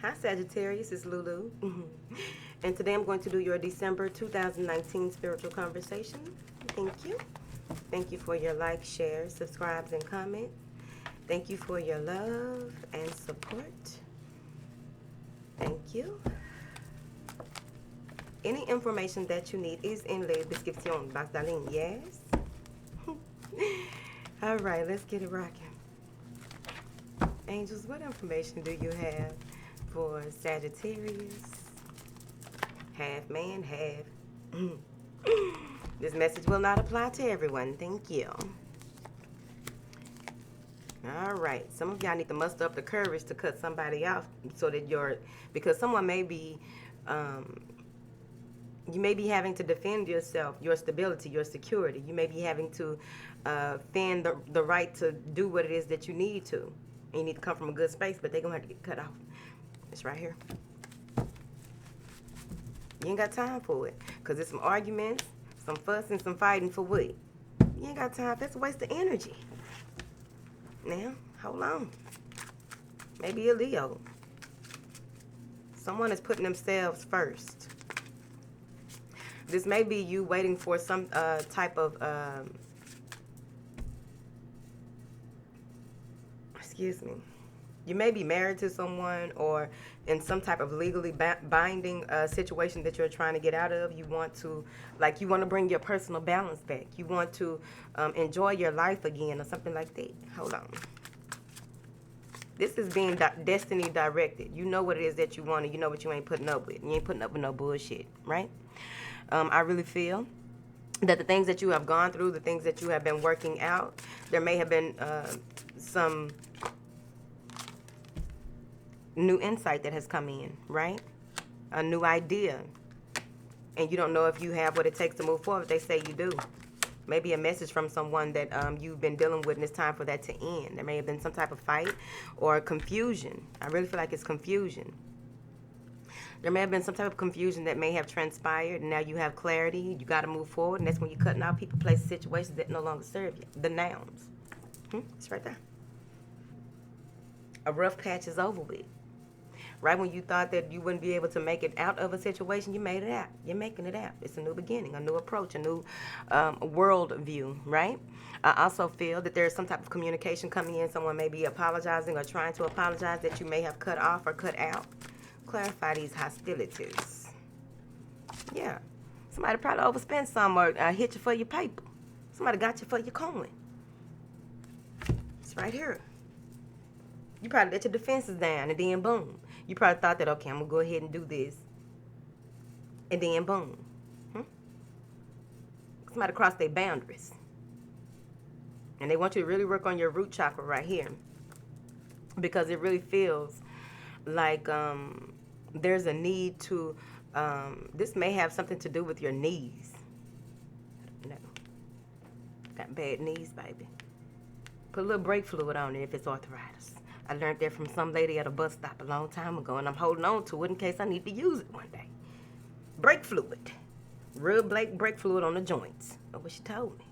Hi Sagittarius, it's Lulu. And today I'm going to do your December 2019 spiritual conversation. Thank you. Thank you for your like, share, subscribes, and comment. Thank you for your love and support. Thank you. Any information that you need is in la description box, darling. Yes? All right, let's get it rocking. Angels, what information do you have for Sagittarius? Half man, half. This message will not apply to everyone. Thank you. All right. Some of y'all need to muster up the courage to cut somebody off so that because someone may be, you may be having to defend yourself, your stability, your security. You may be having to fend the right to do what it is that you need to. And you need to come from a good space, but they're going to have to get cut off. It's right here. You ain't got time for it. Because there's some arguments, some fussing, some fighting for what? You ain't got time. That's a waste of energy. Now, hold on. Maybe a Leo. Someone is putting themselves first. This may be you waiting for some type of, excuse me. You may be married to someone or in some type of legally binding situation that you're trying to get out of. You want to, bring your personal balance back. You want to enjoy your life again or something like that. Hold on. This is being destiny directed. You know what it is that you want and you know what you ain't putting up with. You ain't putting up with no bullshit, right? I really feel that the things that you have gone through, the things that you have been working out, there may have been some new insight that has come in, right? A new idea. And you don't know if you have what it takes to move forward. They say you do. Maybe a message from someone that you've been dealing with and it's time for that to end. There may have been some type of fight or confusion. I really feel like it's confusion. There may have been some type of confusion that may have transpired, and now you have clarity. You got to move forward, and that's when you're cutting out people, places, situations that no longer serve you. The nouns. It's right there. A rough patch is over with. Right when you thought that you wouldn't be able to make it out of a situation, you made it out. You're making it out. It's a new beginning, a new approach, a new world view, right? I also feel that there's some type of communication coming in. Someone may be apologizing or trying to apologize that you may have cut off or cut out. Clarify these hostilities. Yeah. Somebody probably overspent some or hit you for your paper. Somebody got you for your coin. It's right here. You probably let your defenses down and then boom. You probably thought that, okay, I'm going to go ahead and do this. And then boom. Somebody crossed their boundaries. And they want you to really work on your root chakra right here. Because it really feels like there's a need to, this may have something to do with your knees. No. Got bad knees, baby. Put a little brake fluid on it if it's arthritis. I learned that from some lady at a bus stop a long time ago, and I'm holding on to it in case I need to use it one day. Brake fluid. Rub brake fluid on the joints. That's what she told me.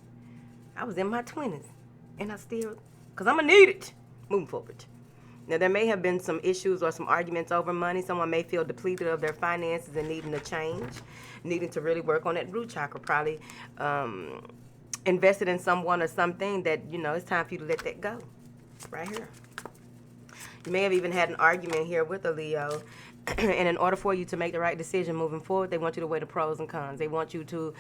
I was in my 20s, and I still, because I'm going to need it. Moving forward. Now, there may have been some issues or some arguments over money. Someone may feel depleted of their finances and needing a change, needing to really work on that root chakra, probably invested in someone or something that, it's time for you to let that go. Right here. You may have even had an argument here with a Leo, and in order for you to make the right decision moving forward, they want you to weigh the pros and cons. They want you to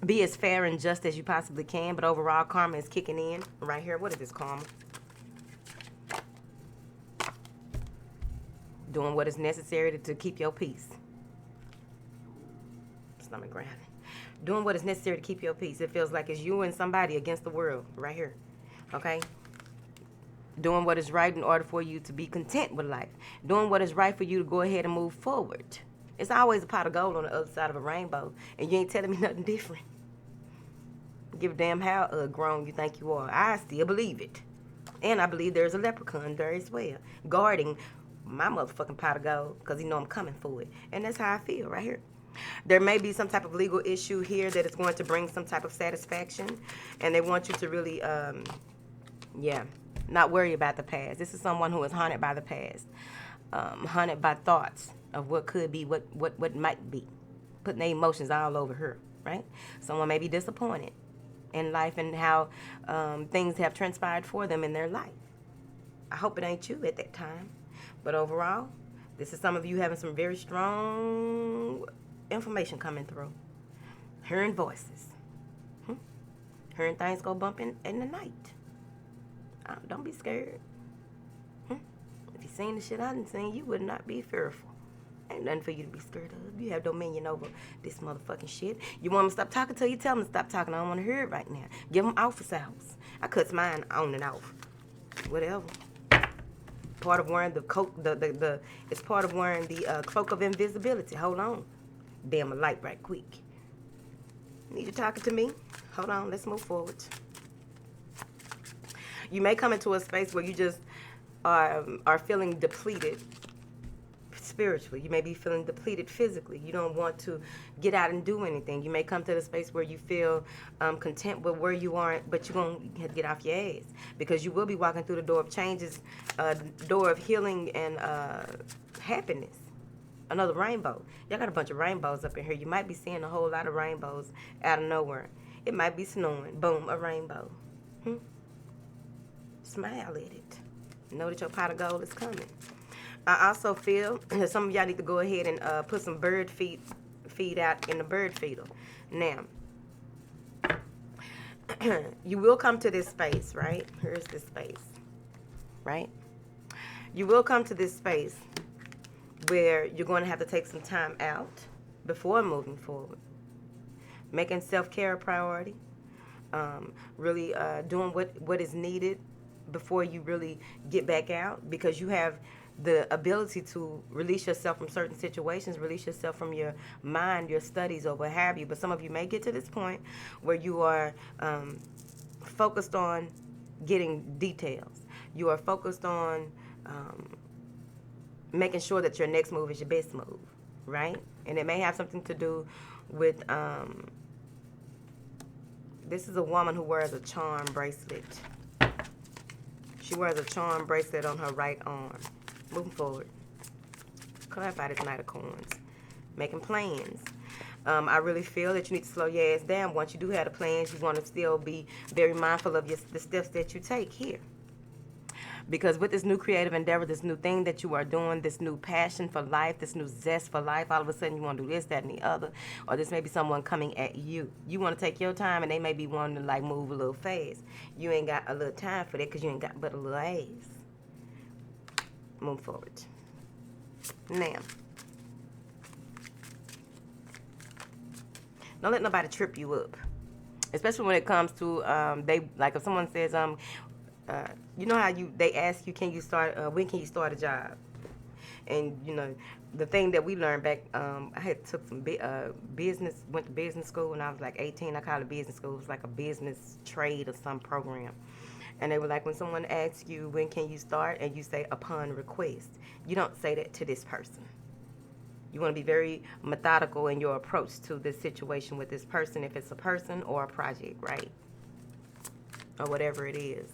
be as fair and just as you possibly can, but overall, karma is kicking in. Right here, what is this karma? Doing what is necessary to keep your peace. Stomach grounding. Doing what is necessary to keep your peace. It feels like it's you and somebody against the world. Right here. Okay? Doing what is right in order for you to be content with life. Doing what is right for you to go ahead and move forward. It's always a pot of gold on the other side of a rainbow, and you ain't telling me nothing different. Give a damn how grown you think you are. I still believe it. And I believe there's a leprechaun there as well, guarding my motherfucking pot of gold, because he know I'm coming for it. And that's how I feel right here. There may be some type of legal issue here that is going to bring some type of satisfaction, and they want you to really, Not worry about the past. This is someone who is haunted by the past, haunted by thoughts of what could be, what might be, putting their emotions all over her, right? Someone may be disappointed in life and how things have transpired for them in their life. I hope it ain't you at that time. But overall, this is some of you having some very strong information coming through. Hearing voices. Hearing things go bump in the night. Don't be scared. If you seen the shit I done seen, you would not be fearful. Ain't nothing for you to be scared of. You have dominion over this motherfucking shit. You want me to stop talking till you tell me to stop talking. I don't want to hear it right now. Give them office hours. I cuts mine on and off. Whatever. Part of wearing the coat, it's part of wearing the cloak of invisibility. Hold on. Damn a light right quick. Need you talking to me? Hold on, let's move forward. You may come into a space where you just are feeling depleted spiritually. You may be feeling depleted physically. You don't want to get out and do anything. You may come to the space where you feel content with where you are, but you're going to have to get off your ass, because you will be walking through the door of changes, door of healing and happiness. Another rainbow. Y'all got a bunch of rainbows up in here. You might be seeing a whole lot of rainbows out of nowhere. It might be snowing. Boom, a rainbow. Smile at it. Know that your pot of gold is coming. I also feel that some of y'all need to go ahead and put some bird feed out in the bird feeder. Now, you will come to this space, right? Here's this space, right? You will come to this space where you're going to have to take some time out before moving forward. Making self-care a priority. Really doing what is needed before you really get back out, because you have the ability to release yourself from certain situations, release yourself from your mind, your studies, or what have you. But some of you may get to this point where you are focused on getting details. You are focused on making sure that your next move is your best move, right? And it may have something to do with, this is a woman who wears a charm bracelet. She wears a charm bracelet on her right arm. Moving forward. Clarify this Knight of Coins. Making plans. I really feel that you need to slow your ass down. Once you do have the plans, you want to still be very mindful of the steps that you take here. Because with this new creative endeavor, this new thing that you are doing, this new passion for life, this new zest for life, all of a sudden you want to do this, that, and the other. Or this may be someone coming at you. You want to take your time, and they may be wanting to like move a little fast. You ain't got a little time for that because you ain't got but a little ass. Move forward. Now, don't let nobody trip you up. Especially when it comes to, if someone says, you know how they ask you, when can you start a job? And, you know, the thing that we learned back, I had took some went to business school when I was like 18. I call it business school. It was like a business trade or some program. And they were like, when someone asks you, when can you start? And you say, upon request. You don't say that to this person. You want to be very methodical in your approach to this situation with this person, if it's a person or a project, right? Or whatever it is.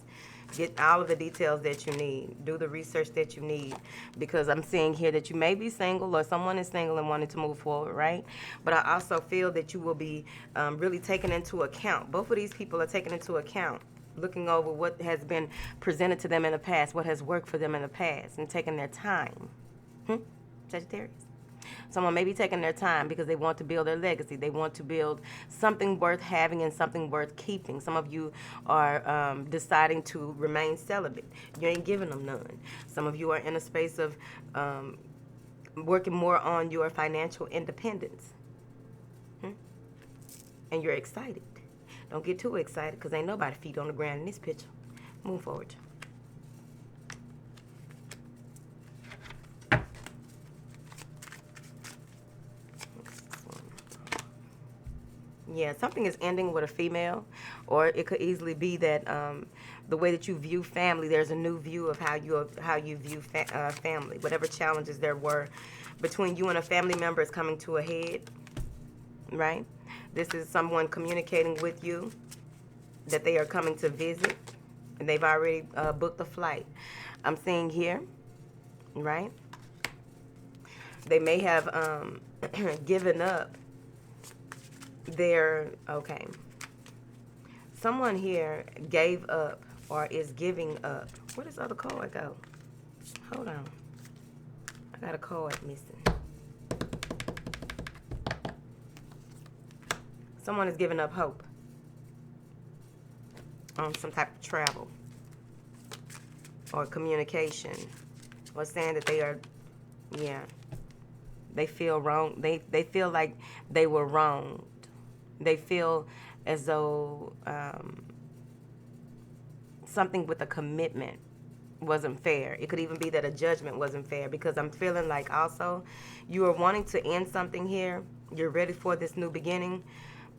Get all of the details that you need. Do the research that you need. Because I'm seeing here that you may be single, or someone is single and wanting to move forward, right? But I also feel that you will be really taking into account. Both of these people are taking into account, looking over what has been presented to them in the past, what has worked for them in the past, and taking their time. Sagittarius. Someone may be taking their time because they want to build their legacy. They want to build something worth having and something worth keeping. Some of you are deciding to remain celibate. You ain't giving them none. Some of you are in a space of working more on your financial independence. And you're excited. Don't get too excited, because ain't nobody feet on the ground in this picture. Move forward. Yeah, something is ending with a female, or it could easily be that the way that you view family, there's a new view of how you view family. Whatever challenges there were between you and a family member is coming to a head, right? This is someone communicating with you that they are coming to visit. And they've already booked a flight. I'm seeing here, right? They may have given up their, okay. Someone here gave up or is giving up. Where does the other card go? Hold on. I got a card missing. Someone is giving up hope on some type of travel or communication, or saying that they are, yeah, they feel wrong. They feel like they were wronged. They feel as though something with a commitment wasn't fair. It could even be that a judgment wasn't fair, because I'm feeling like also you are wanting to end something here. You're ready for this new beginning,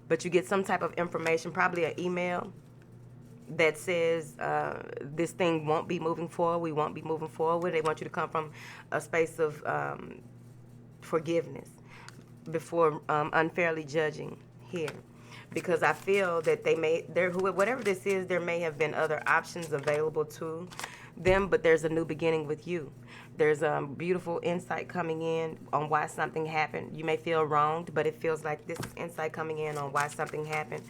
but you get some type of information, probably an email that says this thing won't be moving forward. We won't be moving forward. They want you to come from a space of forgiveness before unfairly judging here. Because I feel that whatever this is, there may have been other options available to them, but there's a new beginning with you. There's beautiful insight coming in on why something happened. You may feel wronged, but it feels like this is insight coming in on why something happened,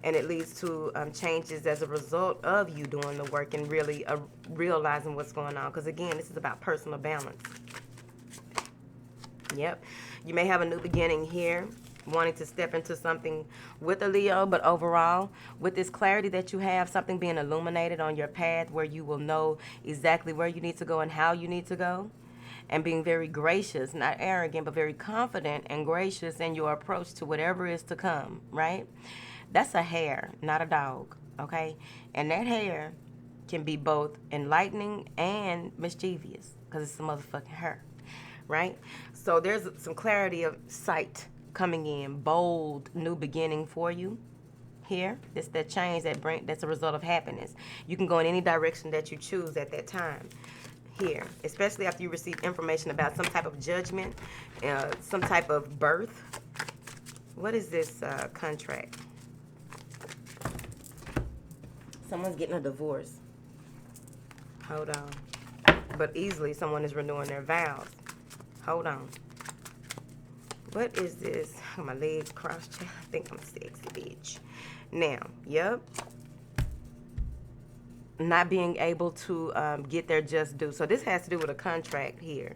and it leads to changes as a result of you doing the work and really realizing what's going on. Because again, this is about personal balance. Yep. You may have a new beginning here, wanting to step into something with a Leo, but overall, with this clarity that you have, something being illuminated on your path where you will know exactly where you need to go and how you need to go, and being very gracious, not arrogant, but very confident and gracious in your approach to whatever is to come, right? That's a hare, not a dog, okay? And that hare can be both enlightening and mischievous, because it's a motherfucking hare, right? So there's some clarity of sight coming in, bold new beginning for you here. It's that change that's a result of happiness. You can go in any direction that you choose at that time here, especially after you receive information about some type of judgment, some type of birth. What is this contract? Someone's getting a divorce. Hold on. But easily someone is renewing their vows. Hold on. What is this? My legs crossed. I think I'm a sexy bitch. Now, yep. Not being able to get their just due. So this has to do with a contract here.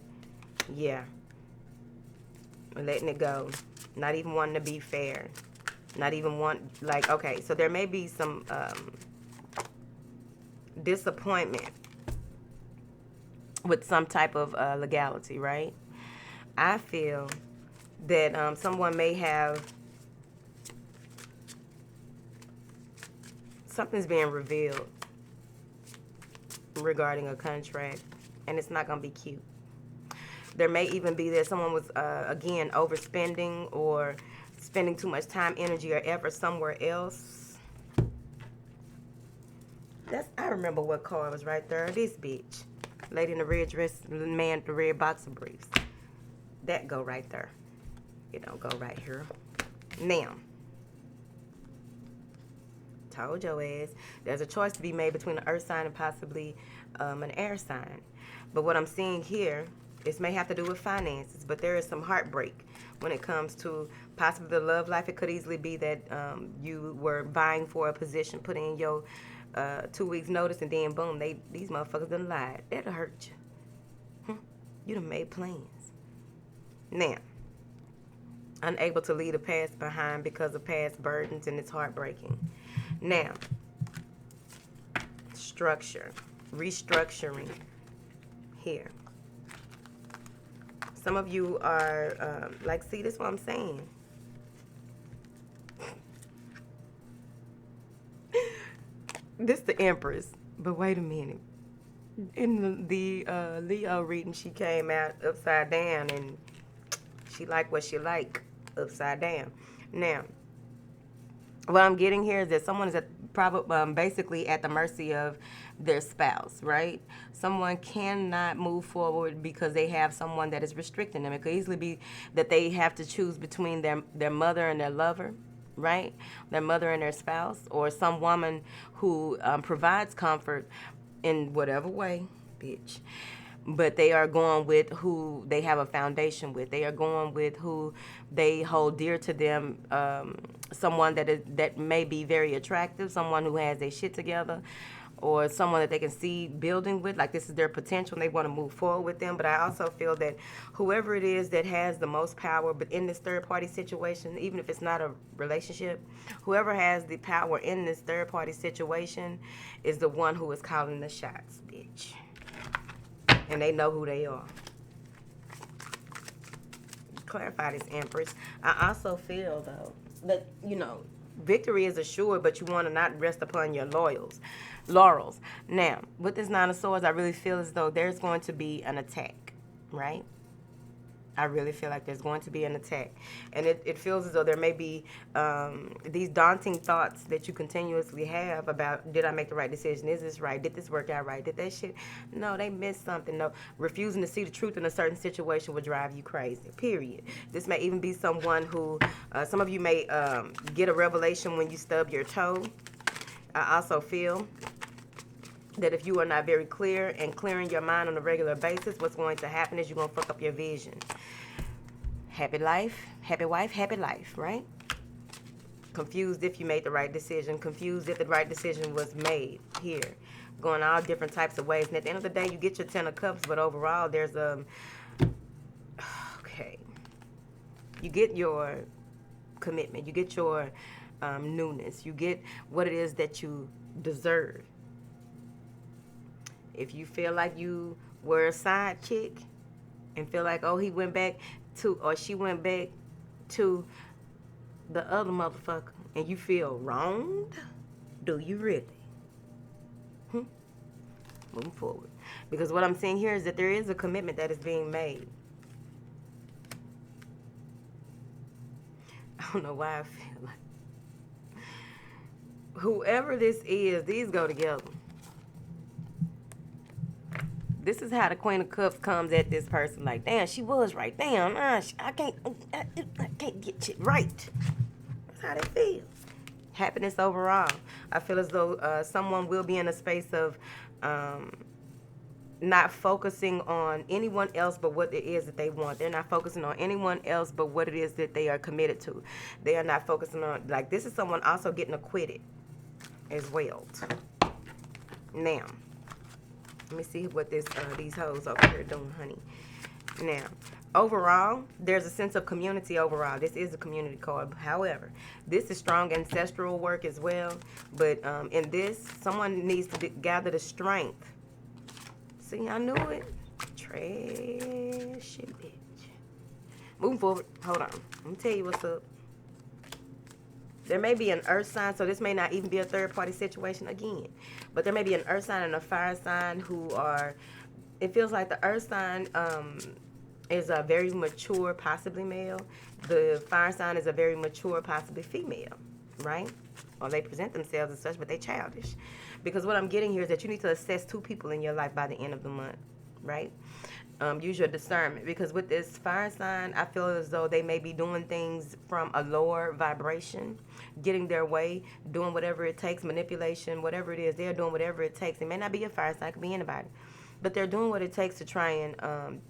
Yeah. Letting it go. Not even wanting to be fair. Not even okay, so there may be some disappointment with some type of legality, right? I feel that someone may have something's being revealed regarding a contract, and it's not going to be cute. There may even be that someone was, again, overspending or spending too much time, energy, or effort somewhere else. I remember what card was right there. This bitch. Lady in the red dress, man with the red boxer briefs. That go right there. It don't go right here. Now, told your ass, there's a choice to be made between an earth sign and possibly an air sign. But what I'm seeing here, this may have to do with finances, but there is some heartbreak when it comes to possibly the love life. It could easily be that you were vying for a position, put in your 2 weeks notice, and then boom, these motherfuckers done lied. That'll hurt you. You done made plans. Now, unable to leave the past behind because of past burdens, and it's heartbreaking. Now, structure, restructuring here. Some of you are, see, this is what I'm saying. This the Empress, but wait a minute. In the Leo reading, she came out upside down, and she like what she like upside down. Now, what I'm getting here is that someone is basically at the mercy of their spouse, right? Someone cannot move forward because they have someone that is restricting them. It could easily be that they have to choose between their mother and their lover, right? Their mother and their spouse, or some woman who provides comfort in whatever way, bitch. But they are going with who they have a foundation with. They are going with who they hold dear to them. Someone that may be very attractive, someone who has their shit together, or someone that they can see building with, like this is their potential and they want to move forward with them. But I also feel that whoever it is that has the most power, but in this third party situation, even if it's not a relationship, whoever has the power in this third party situation is the one who is calling the shots, bitch. And they know who they are. Clarify this, Empress. I also feel, though, that, victory is assured, but you want to not rest upon your laurels. Now, with this Nine of Swords, I really feel as though there's going to be an attack, right? I really feel like there's going to be an attack. And it feels as though there may be these daunting thoughts that you continuously have about, did I make the right decision? Is this right? Did this work out right? Did that shit? No, they missed something. No, refusing to see the truth in a certain situation would drive you crazy, period. This may even be someone who, some of you may get a revelation when you stub your toe. I also feel that if you are not very clear and clearing your mind on a regular basis, what's going to happen is you're going to fuck up your vision. Happy life, happy wife, happy life, right? Confused if you made the right decision. Confused if the right decision was made here. Going all different types of ways. And at the end of the day, you get your 10 of Cups, but overall, there's okay. You get your commitment. You get your newness. You get what it is that you deserve. If you feel like you were a side chick and feel like, oh, he went back to, or she went back to the other motherfucker, and you feel wronged, do you really? Moving forward. Because what I'm seeing here is that there is a commitment that is being made. I don't know why I feel like whoever this is, these go together. This is how the Queen of Cups comes at this person. Like, damn, she was right. Damn, I can't get shit right. That's how they feel. Happiness overall. I feel as though someone will be in a space of not focusing on anyone else but what it is that they want. They're not focusing on anyone else but what it is that they are committed to. They are not focusing on, like, this is someone also getting acquitted as well. Now, let me see what these hoes over here doing, honey. Now, overall, there's a sense of community overall. This is a community card. However, this is strong ancestral work as well. But in this, someone needs to gather the strength. See, I knew it. Trash shit, bitch. Moving forward. Hold on. Let me tell you what's up. There may be an earth sign, so this may not even be a third-party situation again. But there may be an earth sign and a fire sign who are, it feels like the earth sign is a very mature, possibly male. The fire sign is a very mature, possibly female, right? Or they present themselves as such, but they childish. Because what I'm getting here is that you need to assess 2 people in your life by the end of the month, right? Use your discernment, because with this fire sign, I feel as though they may be doing things from a lower vibration, getting their way, doing whatever it takes, manipulation, whatever it is, they're doing whatever it takes. It may not be a fire sign, it could be anybody, but they're doing what it takes to try and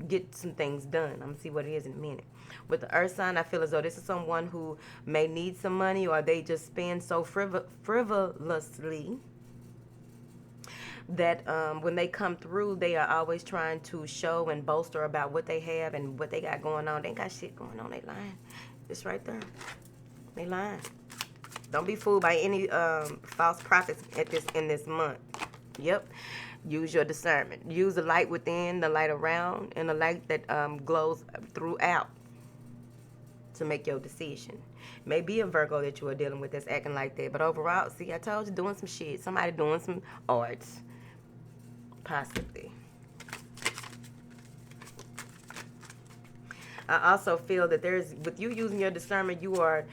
get some things done. I'm gonna see what it is in a minute. With the earth sign, I feel as though this is someone who may need some money, or they just spend so frivolously that when they come through, they are always trying to show and bolster about what they have and what they got going on. They ain't got shit going on. They lying. It's right there. They lying. Don't be fooled by any false prophets in this month. Yep. Use your discernment. Use the light within, the light around, and the light that glows throughout to make your decision. Maybe a Virgo that you are dealing with that's acting like that. But overall, see, I told you, doing some shit. Somebody doing some arts. Possibly. I also feel that with you using your discernment, you are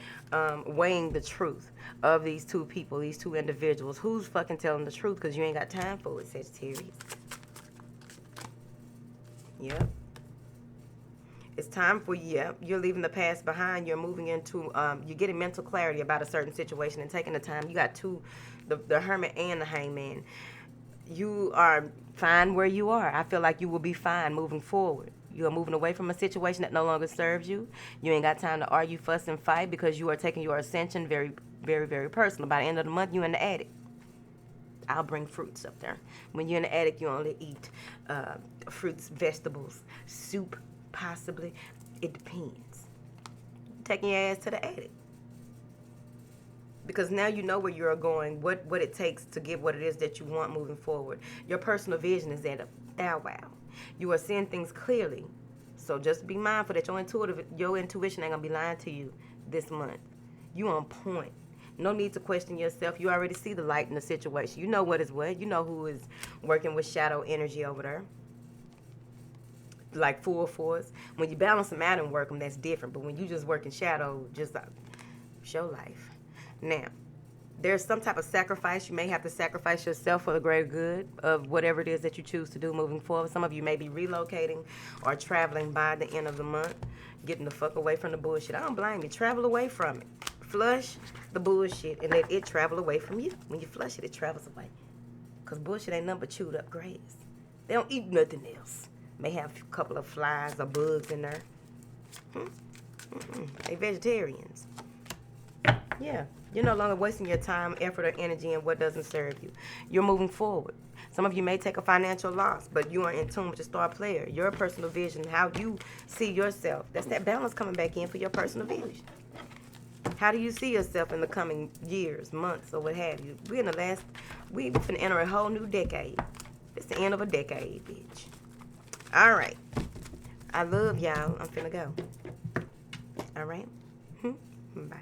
weighing the truth of these 2 people, these 2 individuals. Who's fucking telling the truth? Because you ain't got time for it, Sagittarius. Yep. It's time for you. Yeah, you're leaving the past behind. You're moving into, you're getting mental clarity about a certain situation and taking the time. You got two, the Hermit and the Hangman. You are fine where you are. I feel like you will be fine moving forward. You are moving away from a situation that no longer serves you. You ain't got time to argue, fuss, and fight because you are taking your ascension very, very, very personal. By the end of the month, you in the attic. I'll bring fruits up there. When you're in the attic, you only eat fruits, vegetables, soup, possibly. It depends. Taking your ass to the attic. Because now you know where you're going, what it takes to get what it is that you want moving forward. Your personal vision is at a thou wow. You are seeing things clearly. So just be mindful that your intuition ain't gonna be lying to you this month. You on point. No need to question yourself. You already see the light in the situation. You know what is what. You know who is working with shadow energy over there. Like full force. When you balance them out and work them, that's different. But when you just work in shadow, just show life. Now, there's some type of sacrifice. You may have to sacrifice yourself for the greater good of whatever it is that you choose to do moving forward. Some of you may be relocating or traveling by the end of the month, getting the fuck away from the bullshit. I don't blame you. Travel away from it. Flush the bullshit and let it travel away from you. When you flush it, it travels away. Because bullshit ain't nothing but chewed up grass. They don't eat nothing else. May have a couple of flies or bugs in there. They vegetarians. Yeah. You're no longer wasting your time, effort, or energy in what doesn't serve you. You're moving forward. Some of you may take a financial loss, but you are in tune with your star player. Your personal vision, how you see yourself. That's that balance coming back in for your personal vision. How do you see yourself in the coming years, months, or what have you? We finna enter a whole new decade. It's the end of a decade, bitch. All right. I love y'all. I'm finna go. All right? Bye.